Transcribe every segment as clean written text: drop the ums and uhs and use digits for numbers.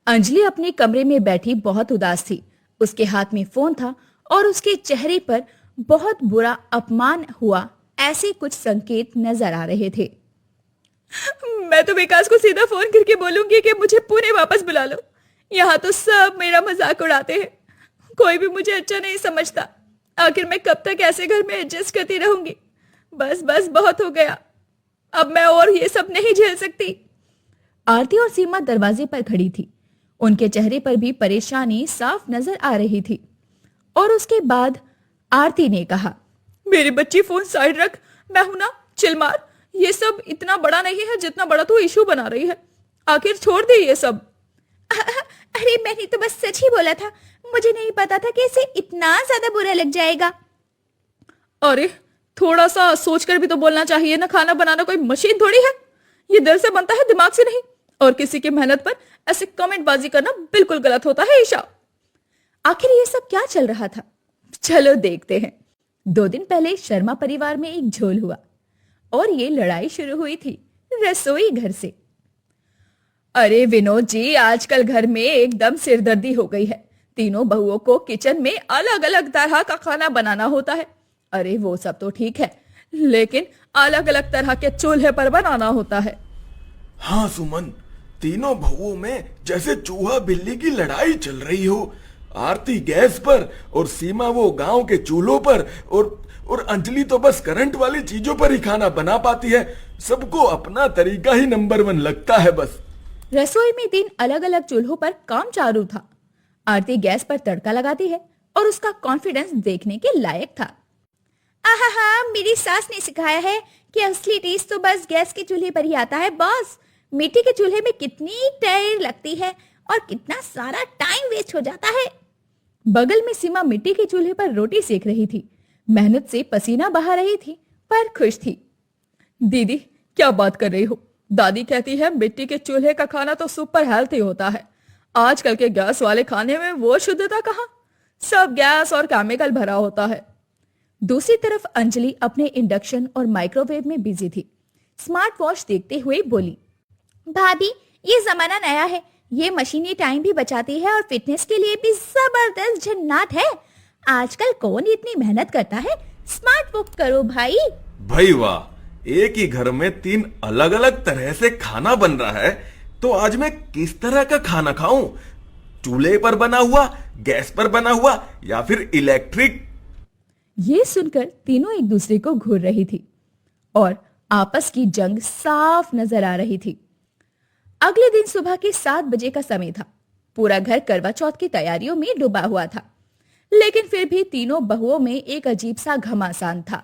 अंजलि अपने कमरे में बैठी बहुत उदास थी। उसके हाथ में फोन था और उसके चेहरे पर बहुत बुरा अपमान हुआ ऐसे कुछ संकेत नजर आ रहे थे। मैं तो विकास को सीधा फोन करके बोलूंगी कि मुझे पुणे वापस बुला लो। यहाँ तो सब मेरा मजाक उड़ाते हैं, कोई भी मुझे अच्छा नहीं समझता। आखिर मैं कब तक ऐसे घर में एडजस्ट करती रहूंगी। बस बस बहुत हो गया, अब मैं और ये सब नहीं झेल सकती। आरती और सीमा दरवाजे पर खड़ी थी। उनके चेहरे पर भी परेशानी साफ नजर आ रही थी। और उसके बाद आरती ने कहा, मेरी बच्ची फोन साइड रख, मैं हूं ना, चिल मार। ये सब इतना बड़ा नहीं है जितना बड़ा तू इशू बना रही है। आखिर छोड़ दे ये सब। अरे मैंने तो बस सच ही बोला था, मुझे नहीं पता था कि इसे इतना ज्यादा बुरा लग जाएगा। अरे थोड़ा सा सोचकर भी तो बोलना चाहिए ना, खाना बनाना कोई मशीन थोड़ी है। ये दिल से बनता है, दिमाग से नहीं। और किसी की मेहनत पर ऐसे कमेंट बाजी करना बिल्कुल गलत होता है ईशा। आखिर ये सब क्या चल रहा था, चलो देखते हैं। 2 दिन पहले शर्मा परिवार में एक झोल हुआ और ये लड़ाई शुरू हुई थी रसोई घर से। अरे विनोद जी, आजकल घर में एकदम सिरदर्दी हो गई है। तीनों बहुओं को किचन में अलग अलग तरह का खाना बनाना होता है। अरे वो सब तो ठीक है, लेकिन अलग अलग तरह के चूल्हे पर बनाना होता है। हाँ सुमन, तीनों बहुओं में जैसे चूहा बिल्ली की लड़ाई चल रही हो। आरती गैस पर और सीमा वो गांव के चूल्हों पर और अंजलि तो बस करंट वाली चीजों पर ही खाना बना पाती है। सबको अपना तरीका ही नंबर 1 लगता है बस। रसोई में 3 अलग अलग चूल्हों पर काम चालू था। आरती गैस पर तड़का लगाती है और उसका कॉन्फिडेंस देखने के लायक था। आहा, मेरी सास ने सिखाया है कि असली टेस्ट तो बस गैस के चूल्हे पर ही आता है बॉस। मिट्टी के चूल्हे में कितनी देर लगती है और कितना सारा टाइम वेस्ट हो जाता है। बगल में सीमा मिट्टी के चूल्हे पर रोटी सेक रही थी। मेहनत से पसीना बहा रही थी पर खुश थी। दीदी क्या बात कर रही हो? दादी कहती है मिट्टी के चूल्हे का खाना तो सुपर हेल्थी होता है। आजकल के गैस वाले खाने में वो शुद्धता कहाँ, सब गैस और केमिकल भरा होता है। दूसरी तरफ अंजलि अपने इंडक्शन और माइक्रोवेव में बिजी थी। स्मार्ट वॉच देखते हुए बोली, भाभी ये जमाना नया है, ये मशीनें टाइम भी बचाती है और फिटनेस के लिए भी जबरदस्त जन्नत है। आजकल कौन इतनी मेहनत करता है, स्मार्ट वर्क करो भाई। भाई वाह, एक ही घर में 3 अलग अलग तरह से खाना बन रहा है, तो आज मैं किस तरह का खाना खाऊं? चूल्हे पर बना हुआ, गैस पर बना हुआ या फिर इलेक्ट्रिक? ये सुनकर तीनों एक दूसरे को घूर रही थी और आपस की जंग साफ नजर आ रही थी। अगले दिन सुबह के 7 बजे का समय था। पूरा घर करवा चौथ की तैयारियों में डूबा हुआ था, लेकिन फिर भी तीनों बहुओं में एक अजीब सा घमासान था।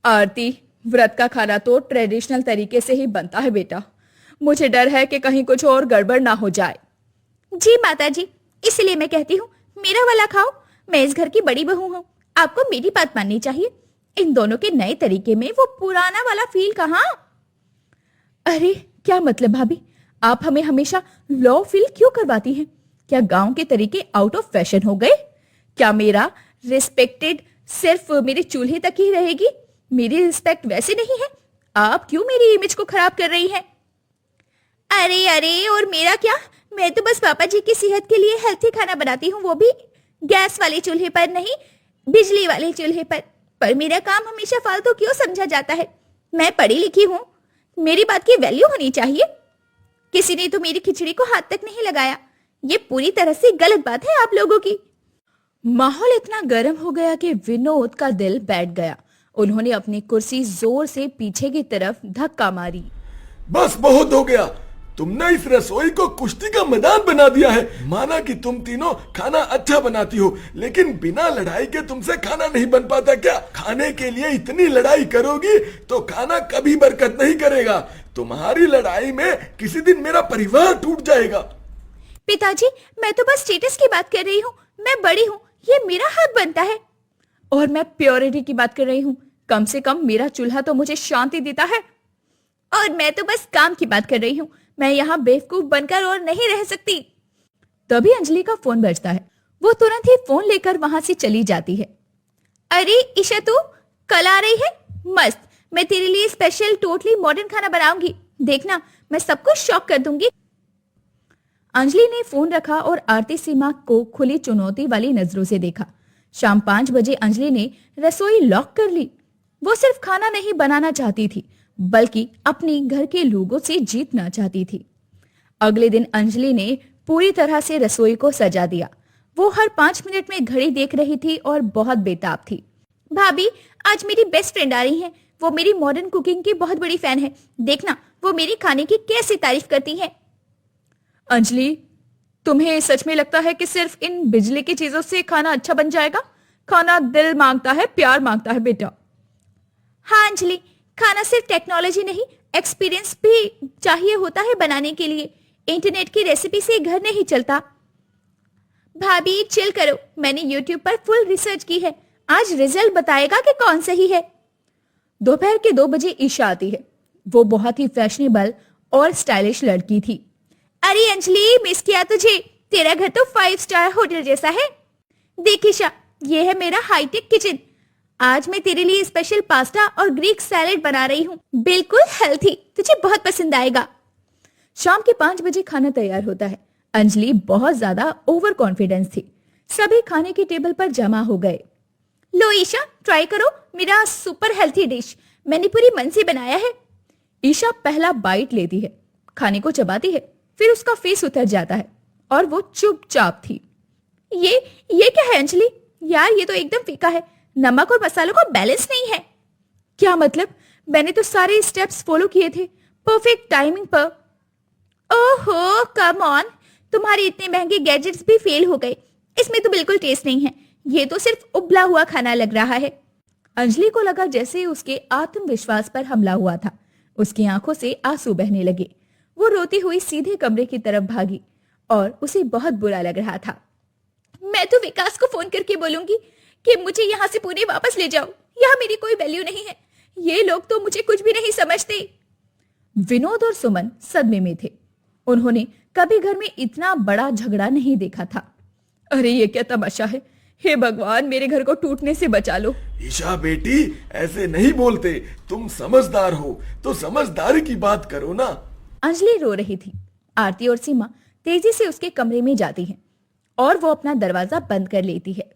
आरती, व्रत का खाना तो ट्रेडिशनल तरीके से ही बनता है बेटा। मुझे डर है कि कहीं कुछ और गड़बड़ ना हो जाए। जी माता जी, इसलिए मैं कहती हूँ मेरा वाला खाओ। मैं इस घर की बड़ी बहू हूँ, आपको मेरी बात माननी चाहिए। इन दोनों के नए तरीके में वो पुराना वाला फील कहाँ? अरे क्या मतलब भाभी, आप हमें हमेशा लो फील क्यों करवाती हैं? क्या गांव के तरीके आउट ऑफ फैशन हो गए? क्या मेरा रिस्पेक्टेड सिर्फ मेरे चूल्हे तक ही रहेगी? मेरी रिस्पेक्ट वैसे नहीं है। आप क्यों मेरी इमेज को खराब कर रही हैं? अरे अरे, और मेरा क्या? मैं तो बस पापा जी की सेहत के लिए हेल्थी खाना बनाती हूँ, वो भी गैस वाले चूल्हे पर नहीं, बिजली वाले चूल्हे पर मेरा काम हमेशा फालतू क्यों समझा जाता है? मैं पढ़ी लिखी हूँ, मेरी बात की वैल्यू होनी चाहिए। किसी ने तो मेरी खिचड़ी को हाथ तक नहीं लगाया। ये पूरी तरह से गलत बात है आप लोगों की। माहौल इतना गर्म हो गया कि विनोद का दिल बैठ गया। उन्होंने अपनी कुर्सी जोर से पीछे की तरफ धक्का मारी। बस बहुत हो गया, तुमने इस रसोई को कुश्ती का मैदान बना दिया है। माना कि तुम तीनों खाना अच्छा बनाती हो, लेकिन बिना लड़ाई के तुमसे खाना नहीं बन पाता क्या? खाने के लिए इतनी लड़ाई करोगी तो खाना कभी बरकत नहीं करेगा। तुम्हारी लड़ाई में किसी दिन मेरा परिवार टूट जाएगा। पिताजी, मैं तो बस स्टेटस की बात कर रही हूँ। मैं बड़ी हूँ, ये मेरा हक बनता है। और मैं प्योरिटी की बात कर रही हूँ। कम से कम मेरा चूल्हा तो मुझे शांति देता है। और मैं तो बस काम की बात कर रही हूँ। मैं यहाँ बेवकूफ बनकर और नहीं रह सकती। तभी अंजलि का फोन बजता है। वो तुरंत ही फोन लेकर वहां से चली जाती है। अरे ईशा, तू कल आ रही है? मस्त, मैं तेरे लिए स्पेशल टोटली मॉडर्न खाना बनाऊंगी। देखना, मैं सबको शॉक कर दूंगी। अंजलि ने फोन रखा और आरती सीमा को खुली चुनौती वाली नजरों से देखा। शाम 5 बजे अंजलि ने रसोई लॉक कर ली। वो सिर्फ खाना नहीं बनाना चाहती थी, बल्कि अपने घर के लोगों से जीतना चाहती थी। अगले दिन अंजलि ने पूरी तरह से रसोई को सजा दिया। वो हर 5 मिनट में घड़ी देख रही थी और बहुत बेताब थी। भाभी, आज मेरी बेस्ट फ्रेंड आ रही है। वो मेरी मॉडर्न कुकिंग की बहुत बड़ी फैन है। देखना वो मेरी खाने की कैसी तारीफ करती है। अंजलि, तुम्हें सच में लगता है कि सिर्फ इन बिजली की चीजों से खाना अच्छा बन जाएगा? खाना दिल मांगता है, प्यार मांगता है बेटा। हाँ अंजलि, खाना सिर्फ टेक्नोलॉजी नहीं, एक्सपीरियंस भी चाहिए होता है बनाने के लिए। इंटरनेट की रेसिपी से घर नहीं चलता। भाभी चिल करो, मैंने यूट्यूब पर फुल रिसर्च की है। आज रिजल्ट बताएगा कि कौन सही है। दोपहर के 2 बजे ईशा आती है। वो बहुत ही फैशनेबल और स्टाइलिश लड़की थी। अरे अंजलि, मिस किया तुझे। तेरा घर तो 5 स्टार होटल जैसा है। देख ईशा, ये है मेरा हाईटेक किचन। आज मैं तेरे लिए स्पेशल पास्ता और ग्रीक सैलेड बना रही हूँ, बिल्कुल हेल्थी, तुझे बहुत पसंद आएगा। शाम के 5 बजे खाना तैयार होता है। अंजलि बहुत ज्यादा ओवर कॉन्फिडेंस थी। सभी खाने के टेबल पर जमा हो गए। लो ईशा, ट्राई करो मेरा सुपर हेल्थी डिश, मैंने पूरी मन से बनाया है। ईशा पहला बाइट लेती है, खाने को चबाती है, फिर उसका फेस उतर जाता है और वो चुपचाप थी। ये क्या है अंजलि? यार ये तो एकदम फीका है, नमक और मसालों का बैलेंस नहीं है। क्या मतलब? मैंने तो सारे स्टेप्स फॉलो किए थे, परफेक्ट टाइमिंग पर। ओहो कम ऑन, तुम्हारे इतने महंगे गैजेट्स भी फेल हो गए। इसमें तो बिल्कुल टेस्ट नहीं है, ये तो सिर्फ उबला हुआ खाना लग रहा है। अंजलि को लगा जैसे उसके आत्मविश्वास पर हमला हुआ था। उसकी आंखों से आंसू बहने लगे। वो रोती हुई सीधे कमरे की तरफ भागी और उसे बहुत बुरा लग रहा था। मैं तो विकास को फोन करके बोलूंगी कि मुझे यहाँ से पुणे वापस ले जाओ। यहाँ मेरी कोई वैल्यू नहीं है। ये लोग तो मुझे कुछ भी नहीं समझते। विनोद और सुमन सदमे में थे। उन्होंने कभी घर में इतना बड़ा झगड़ा नहीं देखा था। अरे ये क्या तमाशा है? हे भगवान, मेरे घर को टूटने से बचा लो। ईशा बेटी, ऐसे नहीं बोलते। तुम समझदार हो तो समझदारी की बात करो ना। अंजलि रो रही थी। आरती और सीमा तेजी से उसके कमरे में जाती हैं और वो अपना दरवाजा बंद कर लेती है।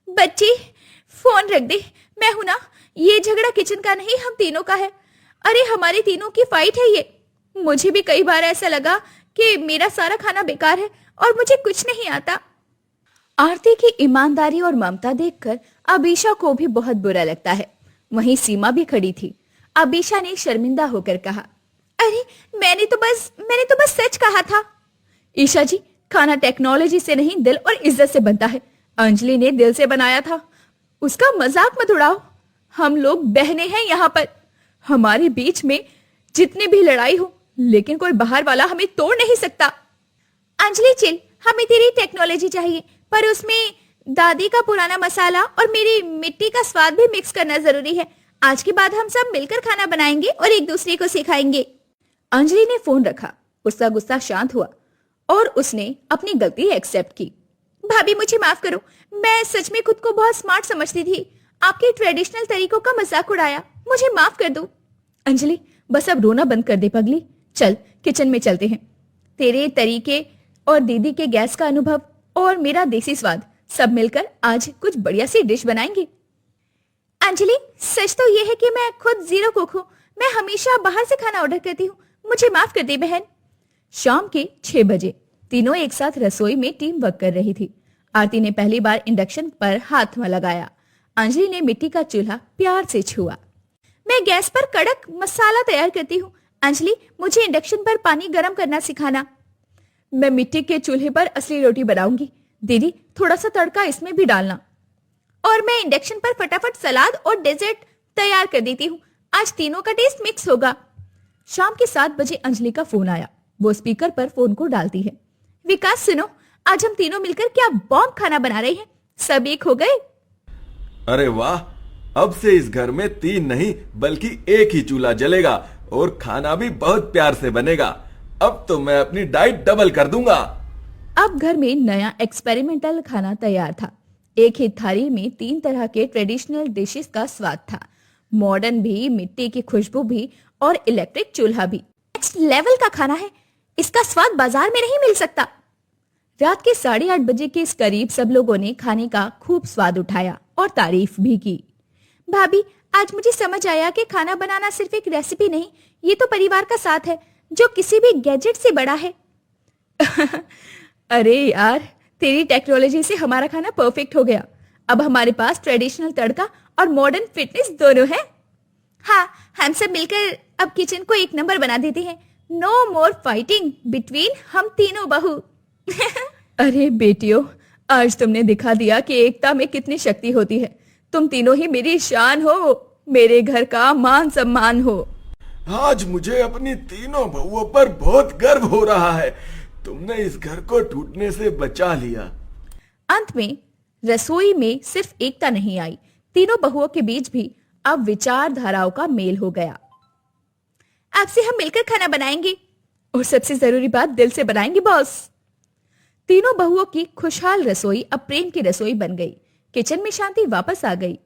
बच्ची फोन रख दे, मैं हूं ना। ये झगड़ा किचन का नहीं, हम तीनों का है। अरे हमारे तीनों की फाइट है ये। मुझे भी कई बार ऐसा लगा कि मेरा सारा खाना बेकार है और मुझे कुछ नहीं आता। आरती की ईमानदारी और ममता देखकर अबीशा को भी बहुत बुरा लगता है। वहीं सीमा भी खड़ी थी। अबीशा ने शर्मिंदा होकर कहा, अरे मैंने तो बस सच कहा था। ईशा जी, खाना टेक्नोलॉजी से नहीं, दिल और इज्जत से बनता है। अंजलि ने दिल से बनाया था, उसका मजाक मत उड़ाओ। हम लोग बहने हैं यहाँ पर। हमारे बीच में जितनी भी लड़ाई हो, लेकिन कोई बाहर वाला हमें तोड़ नहीं सकता। अंजलि चिल, हमें तेरी टेक्नोलॉजी चाहिए, पर उसमें दादी का पुराना मसाला और मेरी मिट्टी का स्वाद भी मिक्स करना जरूरी है। आज के बाद हम सब मिलकर खाना बनाएंगे और एक दूसरे को सिखाएंगे। अंजलि ने फोन रखा। उसका गुस्सा शांत हुआ और उसने अपनी गलती एक्सेप्ट की। भाभी मुझे माफ करो, मैं सच में खुद को बहुत स्मार्ट समझती थी। आपके ट्रेडिशनल तरीकों का मजाक उड़ाया, मुझे माफ कर दो। अंजलि बस अब रोना बंद कर दे पगली। चल किचन में चलते हैं। तेरे तरीके और दीदी के गैस का अनुभव और मेरा देसी स्वाद सब मिलकर आज कुछ बढ़िया सी डिश बनाएंगे। अंजलि सच तो ये है कि मैं खुद जीरो कुक हूँ। मैं हमेशा बाहर से खाना ऑर्डर करती हूँ, मुझे माफ कर दे बहन। शाम के 6 बजे तीनों एक साथ रसोई में टीम वर्क कर रही थी। आरती ने पहली बार इंडक्शन पर हाथ लगाया। अंजलि ने मिट्टी का चूल्हा प्यार से छुआ। मैं गैस पर कड़क मसाला तैयार करती हूँ। अंजलि मुझे इंडक्शन पर पानी गर्म करना सिखाना। मैं मिट्टी के चूल्हे पर असली रोटी बनाऊंगी। दीदी थोड़ा सा तड़का इसमें भी डालना। और मैं इंडक्शन पर फटाफट सलाद और डेजर्ट तैयार कर देती हूँ। आज तीनों का टेस्ट मिक्स होगा। शाम के 7 बजे अंजलि का फोन आया। वो स्पीकर पर फोन को डालती है। विकास सुनो, आज हम तीनों मिलकर क्या बॉम्ब खाना बना रहे हैं। सब एक हो गए। अरे वाह, अब से इस घर में 3 नहीं बल्कि एक ही चूल्हा जलेगा और खाना भी बहुत प्यार से बनेगा। अब तो मैं अपनी डाइट डबल कर दूंगा। अब घर में नया एक्सपेरिमेंटल खाना तैयार था। एक ही थाली में 3 तरह के ट्रेडिशनल डिशेस का स्वाद था। मॉडर्न भी, मिट्टी की खुशबू भी और इलेक्ट्रिक चूल्हा भी। नेक्स्ट लेवल का खाना है। इसका स्वाद बाजार में नहीं मिल सकता। रात के 8:30 बजे के इस करीब सब लोगों ने खाने का खूब स्वाद उठाया और तारीफ भी की। भाभी, आज मुझे समझ आया कि खाना बनाना सिर्फ एक रेसिपी नहीं, ये तो परिवार का साथ है जो किसी भी गैजेट से बड़ा है। अरे यार, तेरी टेक्नोलॉजी से हमारा खाना परफेक्ट हो गया। अब हमारे पास ट्रेडिशनल तड़का और मॉडर्न फिटनेस दोनों है। हाँ, हम सब मिलकर अब किचन को एक नंबर बना देते हैं। नो मोर फाइटिंग बिटवीन हम तीनों बहू। अरे बेटियों, आज तुमने दिखा दिया कि एकता में कितनी शक्ति होती है। तुम तीनों ही मेरी शान हो, मेरे घर का मान सम्मान हो। आज मुझे अपनी तीनों बहुओं पर बहुत गर्व हो रहा है। तुमने इस घर को टूटने से बचा लिया। अंत में रसोई में सिर्फ एकता नहीं आई, तीनों बहुओं के बीच भी अब विचारधाराओं का मेल हो गया। अब से हम मिलकर खाना बनाएंगे और सबसे जरूरी बात, दिल से बनाएंगे बॉस। तीनों बहुओं की खुशहाल रसोई अब प्रेम की रसोई बन गई। किचन में शांति वापस आ गई